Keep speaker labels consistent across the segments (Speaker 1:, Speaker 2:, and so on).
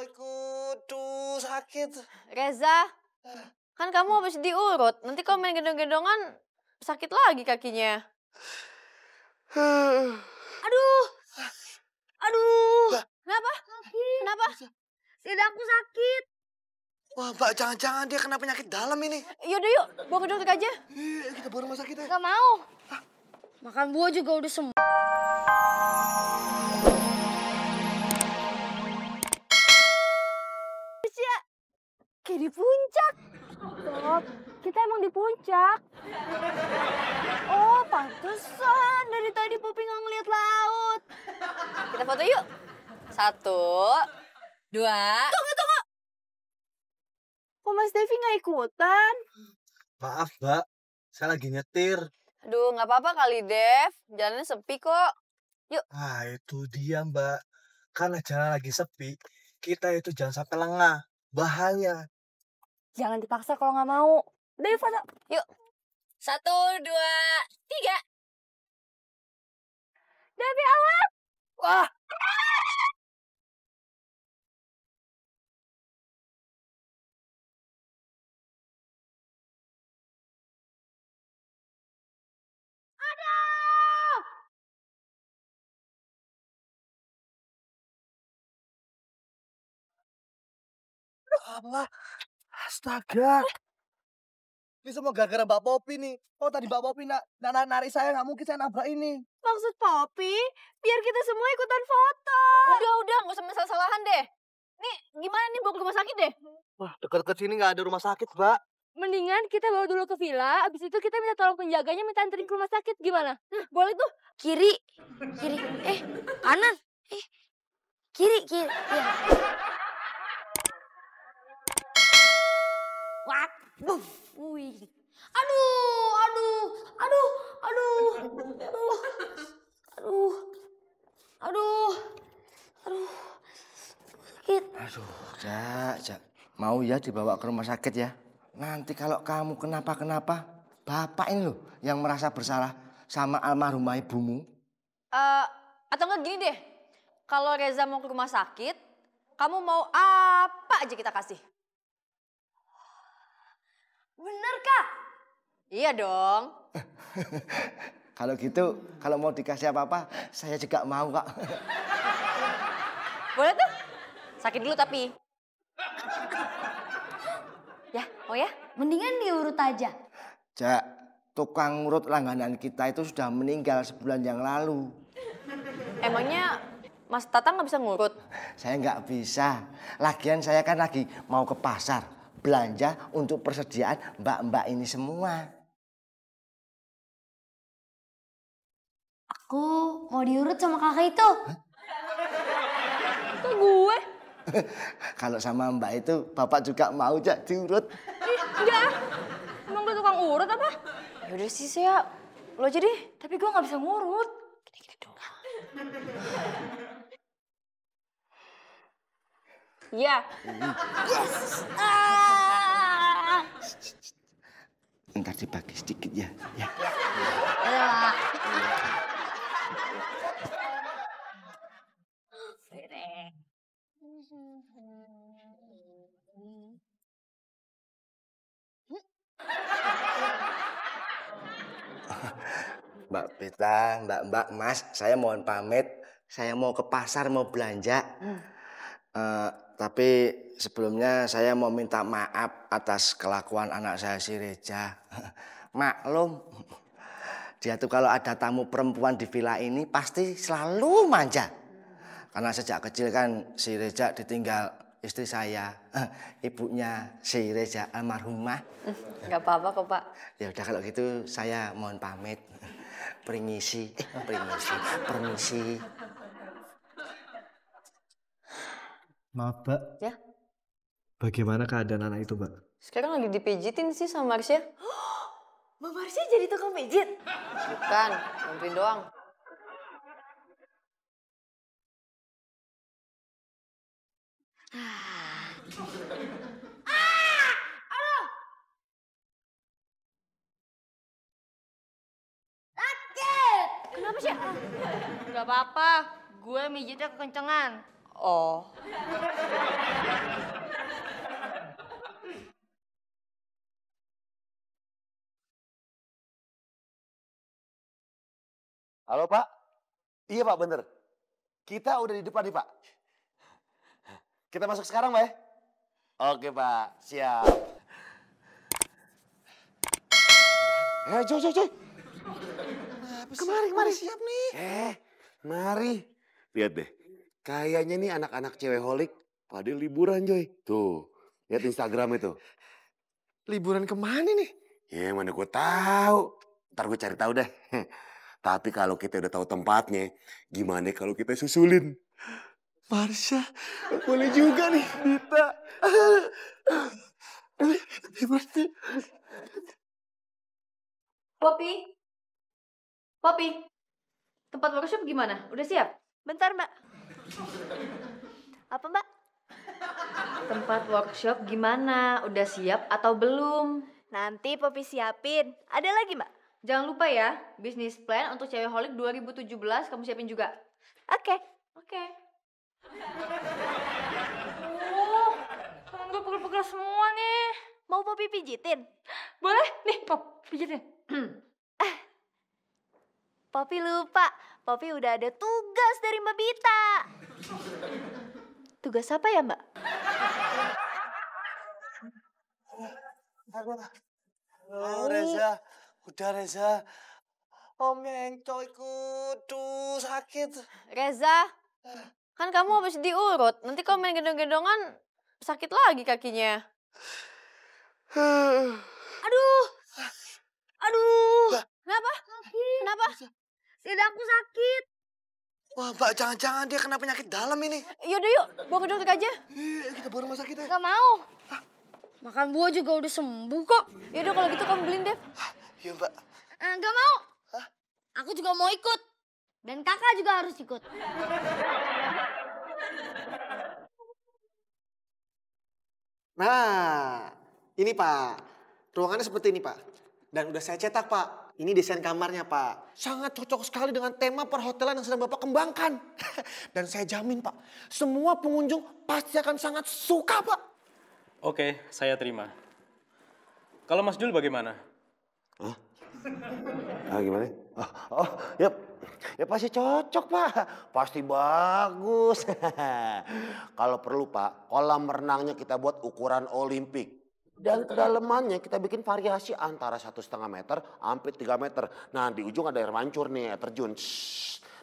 Speaker 1: ikut. Duh, sakit.
Speaker 2: Reza, kan kamu habis diurut. Nanti kalau main gendong-gendongan, sakit lagi kakinya.
Speaker 3: Aduh.
Speaker 2: Kenapa?
Speaker 3: Sakit.
Speaker 2: Kenapa?
Speaker 3: Lidahku sakit.
Speaker 1: Wah, Mbak, jangan-jangan dia kena penyakit dalam ini.
Speaker 2: Yaudah yuk, bawa ke dokter aja.
Speaker 1: Kita bawa rumah sakit ya.
Speaker 3: Gak mau. Makan buah juga udah sembuh.
Speaker 2: Kayak di puncak.
Speaker 3: Bob, kita emang di puncak.
Speaker 2: Oh, pantesan. Dari tadi Popi nggak ngeliat laut. Kita foto yuk. 1, 2. Tunggu. Kok Mas Devi nggak ikutan?
Speaker 1: Maaf, Mbak. Saya lagi nyetir.
Speaker 2: Aduh, nggak apa-apa kali, Dev. Jalannya sepi kok. Yuk.
Speaker 1: Ah, itu dia, Mbak. Karena jalan lagi sepi, kita itu jangan sampai lengah. Bahaya.
Speaker 3: Jangan dipaksa kalau nggak mau. Udah yuk foto.
Speaker 2: Yuk. 1, 2, 3.
Speaker 3: Devi awas.
Speaker 1: Wah. Allah, astaga. Ini semua gara-gara Mbak Popi nih. Oh, tadi Mbak Popi narik saya, nggak mungkin saya nabrak ini.
Speaker 2: Maksud Popi, biar kita semua ikutan foto. Udah, nggak usah masalah-salahan deh. Nih, gimana nih bawa ke rumah sakit deh?
Speaker 1: Wah, dekat-dekat sini nggak ada rumah sakit, Mbak.
Speaker 3: Mendingan kita bawa dulu ke villa, abis itu kita minta tolong penjaganya minta anterin ke rumah sakit, gimana?
Speaker 2: Boleh tuh.
Speaker 3: Kiri. Kanan. Kiri. Ya. Waduh. Wih. Aduh. Sakit.
Speaker 4: Aduh, Jak. Mau ya dibawa ke rumah sakit ya? Nanti kalau kamu kenapa-kenapa, bapak ini loh yang merasa bersalah sama almarhumah ibumu.
Speaker 2: Atau enggak gini deh. Kalau Reza mau ke rumah sakit, kamu mau apa aja kita kasih?
Speaker 3: Bener, Kak?
Speaker 2: Iya dong.
Speaker 4: Kalau gitu, kalau mau dikasih apa-apa, saya juga mau, Kak.
Speaker 2: Boleh tuh. Sakit dulu tapi. Ya, mau ya?
Speaker 3: Mendingan diurut aja.
Speaker 4: Jak, tukang urut langganan kita itu sudah meninggal sebulan yang lalu.
Speaker 2: Emangnya Mas Tatang nggak bisa ngurut?
Speaker 4: Saya nggak bisa. Lagian saya kan lagi mau ke pasar. Belanja untuk persediaan mbak-mbak ini semua.
Speaker 3: Aku mau diurut sama kakak itu.
Speaker 2: Kok gue?
Speaker 4: Kalau sama mbak itu, bapak juga mau Jak diurut.
Speaker 2: Enggak. Emang gue tukang urut apa? Yaudah sih, saya lo aja deh.
Speaker 3: Tapi gue nggak bisa ngurut.
Speaker 2: Gini doang. Iya.
Speaker 4: Ntar dibagi sedikit ya. Ya. Mbak Pita, Mbak Mas, saya mohon pamit. Saya mau ke pasar mau belanja. Tapi sebelumnya saya mau minta maaf atas kelakuan anak saya si Reja. Maklum, dia tuh kalau ada tamu perempuan di villa ini pasti selalu manja. Karena sejak kecil kan si Reja ditinggal istri saya, ibunya si Reja almarhumah.
Speaker 2: Gak apa-apa kok, Pak.
Speaker 4: Ya udah kalau gitu saya mohon pamit. Permisi.
Speaker 1: Maaf, Mbak.
Speaker 2: Ya.
Speaker 1: Bagaimana keadaan anak itu, Mbak?
Speaker 2: Sekarang lagi dipijitin sih sama Marsha. Mbak Marsha jadi tukang pijit? Bukan, bantuin doang.
Speaker 3: Sakit.
Speaker 2: Kenapa sih?
Speaker 3: Gak apa-apa, gue mijitnya kekencengan.
Speaker 2: Oh.
Speaker 5: Halo Pak? Iya Pak, bener. Kita udah di depan nih Pak. Kita masuk sekarang Pak ya? Oke Pak, siap. Joy, Joy, Joy. Kemari. Siap nih. Mari. Lihat deh. Kayaknya nih anak-anak cewek holik pada liburan Joy. Tuh, lihat Instagram itu.
Speaker 1: Liburan kemana nih?
Speaker 5: Ya mana gue tahu. Ntar gue cari tahu deh. Tapi kalau kita udah tahu tempatnya, gimana kalau kita susulin?
Speaker 1: Marsha, boleh juga nih, Dita. Berarti
Speaker 2: Poppy, tempat workshop gimana? Udah siap?
Speaker 3: Bentar, Mbak. Apa, Mbak?
Speaker 2: Tempat workshop gimana? Udah siap atau belum?
Speaker 3: Nanti Poppy siapin. Ada lagi, Mbak?
Speaker 2: Jangan lupa ya, bisnis plan untuk Cewek Holik 2017 kamu siapin juga.
Speaker 3: Oke.
Speaker 2: Tangan gue pegel-pegel semua nih.
Speaker 3: Mau Poppy pijitin?
Speaker 2: Boleh? Nih, Pop, pijitin.
Speaker 3: Poppy lupa. Poppy udah ada tugas dari Mbak Bita. Tugas apa ya, Mbak?
Speaker 1: Reza. Udah Reza. Om Engco kudu sakit.
Speaker 2: Reza, kan kamu habis diurut. Nanti kalau main gendong-gendongan, sakit lagi kakinya. Aduh. Kenapa? Kenapa? Lidahku sakit.
Speaker 1: Wah, Mbak, jangan-jangan dia kena penyakit dalam ini.
Speaker 2: Yaudah yuk, bawa ke dokter aja.
Speaker 1: Kita bawa rumah sakit ya.
Speaker 3: Gak mau. Makan buah juga udah sembuh kok.
Speaker 2: Yaudah kalau gitu kamu beliin deh.
Speaker 1: Iya, Mbak.
Speaker 3: Gak mau. Aku juga mau ikut. Dan kakak juga harus ikut.
Speaker 1: Nah, ini Pak. Ruangannya seperti ini, Pak. Dan udah saya cetak, Pak. Ini desain kamarnya, Pak. Sangat cocok sekali dengan tema perhotelan yang sedang Bapak kembangkan. Dan saya jamin, Pak, semua pengunjung pasti akan sangat suka, Pak.
Speaker 6: Oke, saya terima. Kalau Mas Jul bagaimana?
Speaker 5: Gimana? Ya pasti cocok Pak, pasti bagus. Kalau perlu Pak, kolam renangnya kita buat ukuran Olimpik. Dan kedalamannya kita bikin variasi antara 1,5 meter sampai 3 meter. Nah di ujung ada air mancur nih, air terjun.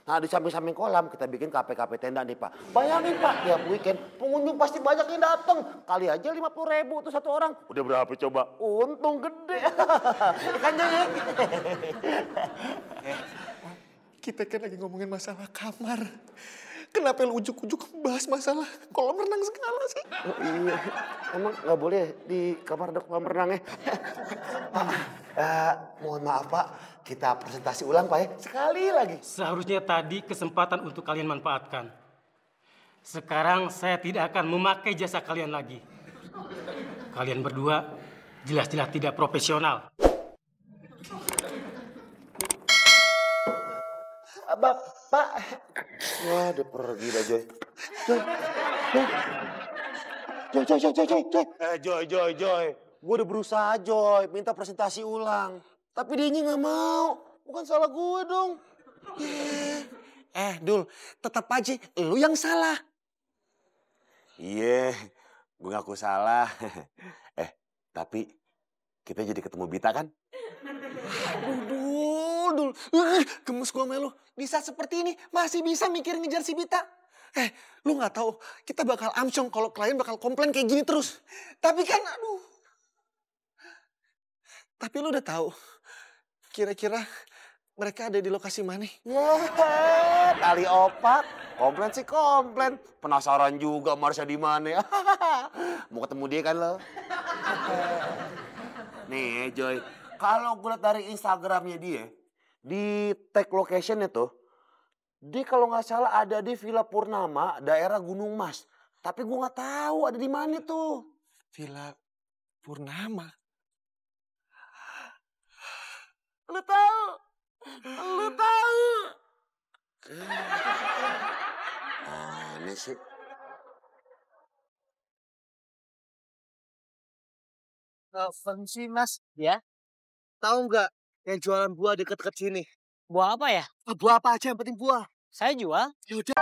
Speaker 5: Nah di samping-samping kolam kita bikin kafe-kafe tenda nih Pak. Bayangin Pak, tiap weekend pengunjung pasti banyak yang datang. Kali aja 50.000 tuh satu orang. Udah berapa coba? Untung gede. Kan Jeng?
Speaker 1: Kita kan lagi ngomongin masalah kamar. Kenapa lu ujuk-ujuk bahas masalah kolam renang segala sih?
Speaker 5: Oh, iya, emang nggak boleh di kamar ada kolam renang ya? Pak, mohon maaf Pak, kita presentasi ulang Pak ya, sekali lagi.
Speaker 7: Seharusnya tadi kesempatan untuk kalian manfaatkan. Sekarang saya tidak akan memakai jasa kalian lagi. Kalian berdua jelas-jelas tidak profesional.
Speaker 5: Pak. Wah, udah pergi dah Joy. Joy. Gue udah berusaha Joy, minta presentasi ulang. Tapi dia nggak mau. Bukan salah gue dong.
Speaker 1: Dul, tetap aja lu yang salah.
Speaker 5: Iya, gue ngaku salah. Tapi kita jadi ketemu Bita kan?
Speaker 1: Dul. Gemes gue sama lu. Di saat seperti ini masih bisa mikir ngejar si Bita. Lu nggak tahu kita bakal amsyong kalau klien bakal komplain kayak gini terus. Tapi kan, aduh. Tapi lu udah tahu kira-kira mereka ada di lokasi mana?
Speaker 5: Tali opak. Komplain sih komplain. Penasaran juga Marsha di mana. Mau ketemu dia kan lo? Nih Joy, kalau gue liat dari Instagramnya dia, di tag locationnya tuh, dia kalau nggak salah ada di Villa Purnama, daerah Gunung Mas. Tapi gue nggak tahu ada di mana tuh.
Speaker 1: Villa Purnama.
Speaker 5: Lu tahu? Aneh sih.
Speaker 1: Permisi Mas,
Speaker 8: Ya,
Speaker 1: tahu nggak yang jualan buah deket-deket sini?
Speaker 8: buah apa ya?
Speaker 1: Buah apa aja yang penting buah.
Speaker 8: Saya jual.
Speaker 1: Yaudah.